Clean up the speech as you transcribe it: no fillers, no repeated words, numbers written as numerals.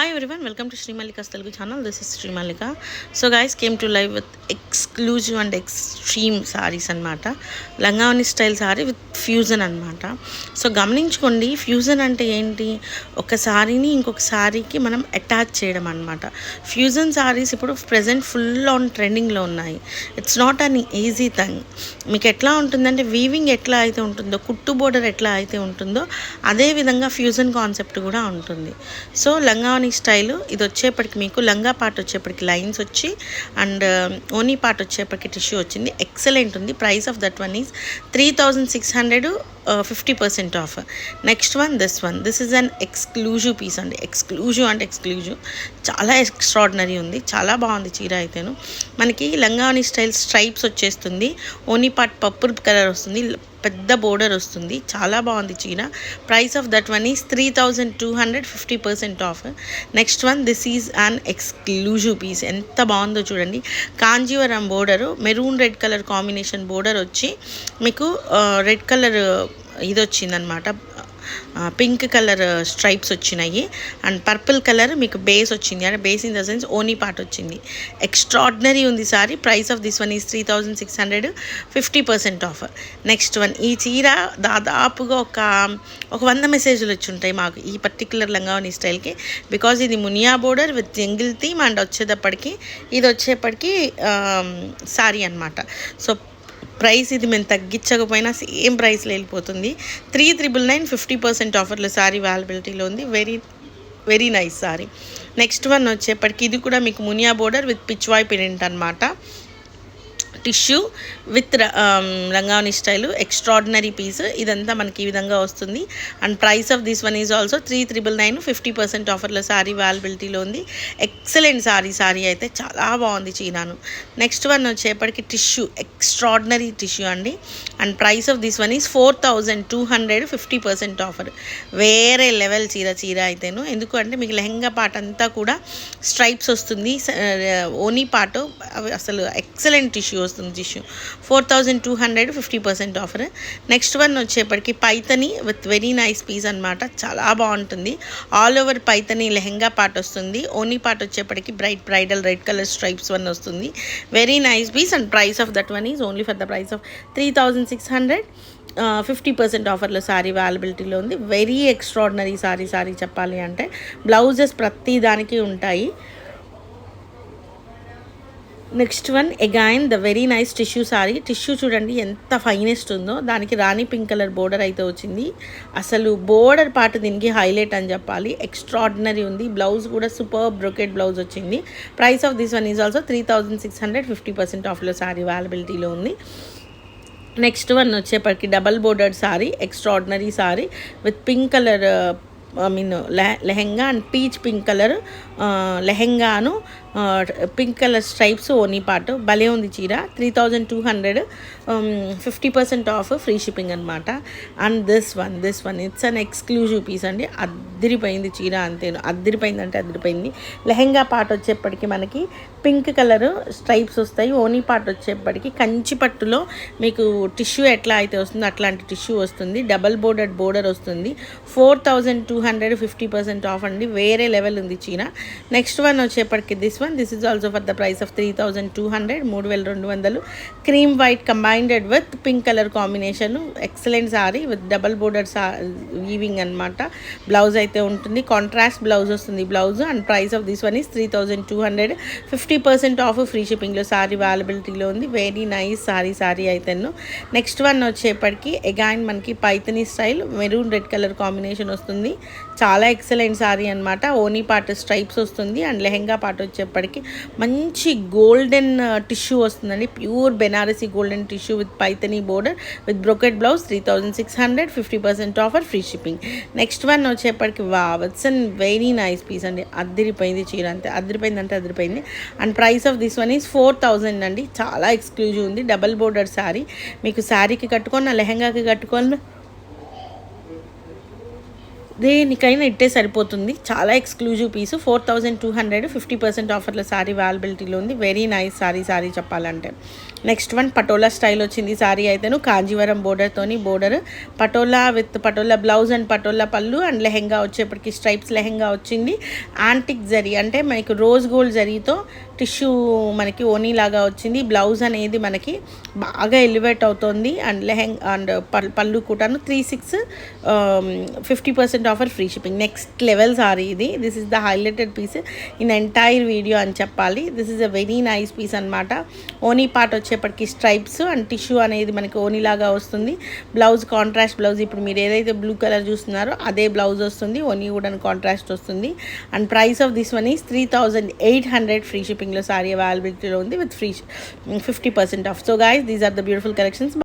Hi everyone, welcome to Sri Mallika's Telugu channel. This is Sri Mallika. So guys, came to live with exclusive and extreme sarees anamata. Langavani style saree with fusion anamata. So గమనించుకోండి, fusion అంటే ఏంటి? ఒక సారీని ఇంకొక సారీకి మనం attach చేయడం అనమాట. Fusion saris ఇప్పుడు ప్రెజెంట్ ఫుల్ ఆన్ ట్రెండింగ్లో ఉన్నాయి. It's not an easy thing. మీకు ఎట్లా ఉంటుందంటే వీవింగ్ ఎట్లా అయితే ఉంటుందో, కుట్టు బోర్డర్ ఎట్లా అయితే ఉంటుందో అదే విధంగా ఫ్యూజన్ కాన్సెప్ట్ కూడా ఉంటుంది. సో లంగావని స్టైల్ ఇది వచ్చేప్పటికి మీకు లంగా పార్ట్ వచ్చేప్పటికి లైన్స్ వచ్చి అండ్ ఓనీ పార్ట్ వచ్చేప్పటికి టిష్యూ వచ్చింది. ఎక్సలెంట్ ఉంది. Price of that one is 3600, 50% off. Next one this is an exclusive piece అండి. ఎక్స్క్లూజివ్ అంటే ఎక్స్క్లూజివ్, చాలా ఎక్స్ట్రాడినరీ ఉంది. చాలా బాగుంది చీర అయితేను. మనకి లంగావని స్టైల్ స్ట్రైప్స్ వచ్చేస్తుంది. ఓనీ పార్ట్ పర్పుల్ కలర్ వస్తుంది, పెద్ద బోర్డర్ వస్తుంది. చాలా బాగుంది చీర. Price of that one is 3200, 50% off. Next one this is an exclusive piece. ఎంత బాగుందో చూడండి. Kanjeevaram border, maroon red colour combination border వచ్చి మీకు రెడ్ కలర్ ఇది వచ్చిందనమాట. పింక్ కలర్ స్ట్రైప్స్ వచ్చినాయి అండ్ పర్పుల్ కలర్ మీకు బేస్ వచ్చింది. అంటే బేస్ ఇన్ ద సెన్స్ ఓనీ పార్ట్ వచ్చింది. ఎక్స్ట్రాడినరీ ఉంది sari. Price of this one is 3600, 50% off. Next one, ఈ చీర దాదాపుగా ఒక 100 మెసేజ్లు వచ్చి ఉంటాయి మాకు ఈ పర్టికులర్ లంగావని స్టైల్కి. బికాజ్ ఇది Muniya border with jungle theme and ఇది వచ్చేప్పటికి సారీ అనమాట. సో ప్రైస్ ఇది మేము తగ్గించకపోయినా సేమ్ ప్రైస్లో వెళ్ళిపోతుంది. 3999, 50% ఆఫర్లో సారీ అవైలబిలిటీలో ఉంది. Very very nice sari. Next one వచ్చేప్పటికి ఇది కూడా మీకు Muniya border with Pichwai print అనమాట. టిష్యూ విత్ లంగావని స్టైలు. Extraordinary piece. ఇదంతా మనకి ఈ విధంగా వస్తుంది. And price of this one is also 3999, 50% ఆఫర్లో సారీ అవైలబిలిటీలో ఉంది. ఎక్సలెంట్ సారీ అయితే చాలా బాగుంది చీరాను. నెక్స్ట్ వన్ వచ్చేప్పటికి టిష్యూ, ఎక్స్ట్రాడినరీ టిష్యూ అండి. And price of this one is 4200, 50% offer. వేరే లెవెల్ చీర అయితేను. ఎందుకంటే మీకు లెహంగా పార్ట్ అంతా కూడా స్ట్రైప్స్ వస్తుంది. ఓనీ పార్ట్ అసలు ఎక్సలెంట్ టిష్యూ వస్తుంది. 4200, 50% ఆఫర్. నెక్స్ట్ వన్ వచ్చేప్పటికి Paithani with very nice piece అనమాట. చాలా బాగుంటుంది. All over Paithani lehenga part వస్తుంది. ఓనీ పార్ట్ వచ్చేప్పటికి bridal red colour stripes one వస్తుంది. Very nice piece. And price of that one is only for the price of 3600, 50% ఆఫర్లో సారీ అవైలబిలిటీలో ఉంది. వెరీ ఎక్స్ట్రాడినరీ సారీ చెప్పాలి అంటే. బ్లౌజెస్ ప్రతి దానికి ఉంటాయి. Next one again the very nice tissue sorry. Tissue చూడండి ఎంత ఫైనెస్ట్ ఉందో. దానికి రాణి పింక్ కలర్ బోర్డర్ అయితే వచ్చింది. అసలు బోర్డర్ పార్ట్ దీనికి హైలైట్ అని చెప్పాలి. ఎక్స్ట్రాడినరీ ఉంది. బ్లౌజ్ కూడా సూపర్ బ్రోకెట్ బ్లౌజ్ వచ్చింది. Price of this one is also 3600, 50% ఆఫ్లో సారీ అవైలబిలిటీలో ఉంది. నెక్స్ట్ వన్ వచ్చేప్పటికి double bordered sari. Extraordinary sari with pink colour lehenga and peach pink colour లెహెంగాను పింక్ కలర్ స్ట్రైప్స్ ఓనీ పార్ట్. భలే ఉంది చీర. 3200, 50% ఆఫ్, ఫ్రీ షిప్పింగ్ అనమాట. And this one it's an exclusive piece అండి. అద్దరిపోయింది చీర. అంతేను, అద్దరిపోయింది. లెహెంగా పార్ట్ వచ్చేప్పటికి మనకి పింక్ కలర్ స్ట్రైప్స్ వస్తాయి. ఓనీ పార్ట్ వచ్చేప్పటికి కంచి పట్టులో మీకు టిష్యూ ఎట్లా అయితే వస్తుందో అట్లాంటి టిష్యూ వస్తుంది. డబల్ బోర్డర్ వస్తుంది. 4200, 50% ఆఫ్ అండి. వేరే లెవెల్ ఉంది చీర. నెక్స్ట్ వన్ వచ్చేప్పటికి this is also for the price of 3200, 3200. Cream white combined with pink colour combination. Excellent sari with double border weaving అనమాట. బ్లౌజ్ అయితే ఉంటుంది. కాంట్రాస్ట్ బ్లౌజ్ వస్తుంది blouse. And price of this one is 3200, 50% off, free షిప్పింగ్లో సారీ అవైలబిలిటీలో ఉంది. Very nice sari అయితేను. Next one వచ్చేప్పటికి again మనకి Paithani style maroon red colour combination వస్తుంది. చాలా ఎక్సలెంట్ సారీ అనమాట. ఓనీ పార్ట్ స్ట్రైప్స్ వస్తుంది. అండ్ లెహెంగా పార్ట్ వచ్చేప్పటికి మంచి గోల్డెన్ టిష్యూ వస్తుందండి. Pure Banarasi golden tissue with Paithani border with brocade blouse. 3600, 50% offer, free shipping. Next one వచ్చేప్పటికి it's an very nice piece అండి. అద్దరిపోయింది చీర. అద్దరిపోయింది. And price of this one is 4000 అండి. చాలా ఎక్స్క్లూజివ్ ఉంది. Double border sari. మీకు శారీకి కట్టుకున్న లెహెంగాకి కట్టుకున్న దేనికైనా ఇట్టే సరిపోతుంది. చాలా ఎక్స్క్లూజివ్ పీసు. 4200 50% ఆఫర్లో సారీ అవైలబిలిటీలో ఉంది. వెరీ నైస్ సారీ చెప్పాలంటే. నెక్స్ట్ వన్ పటోలా స్టైల్ వచ్చింది సారీ అయితేను, కాంజీవరం బోర్డర్తోని, border Patola with Patola blouse and Patola పళ్ళు అండ్ లెహెంగా వచ్చేప్పటికి స్ట్రైప్స్ లెహెంగా వచ్చింది. యాంటిక్ జరీ అంటే మనకి రోజ్ గోల్డ్ జరీతో టిష్యూ మనకి ఓనీ లాగా వచ్చింది. బ్లౌజ్ అనేది మనకి బాగా ఎలివేట్ అవుతుంది అండ్ అండ్ పళ్ళు కూడాను 36 50% offer free shipping. Next level sari ఇది. This is the highlighted piece in entire video అని చెప్పాలి. This is a very nice piece అనమాట. ఓనీ పార్ట్ వచ్చేప్పటికి స్ట్రైప్స్ అండ్ టిష్యూ అనేది మనకి ఓనీ లాగా వస్తుంది. బ్లౌజ్ కాంట్రాస్ట్ బ్లౌజ్, ఇప్పుడు మీరు ఏదైతే బ్లూ కలర్ చూస్తున్నారో అదే బ్లౌజ్ వస్తుంది. ఓనీ కూడా కాంట్రాస్ట్ వస్తుంది. And price of this one is 3800 free షిప్పింగ్లో సారీ అవైలబిలిటీలో ఉంది with free 50% off. So guys, these are the beautiful collections.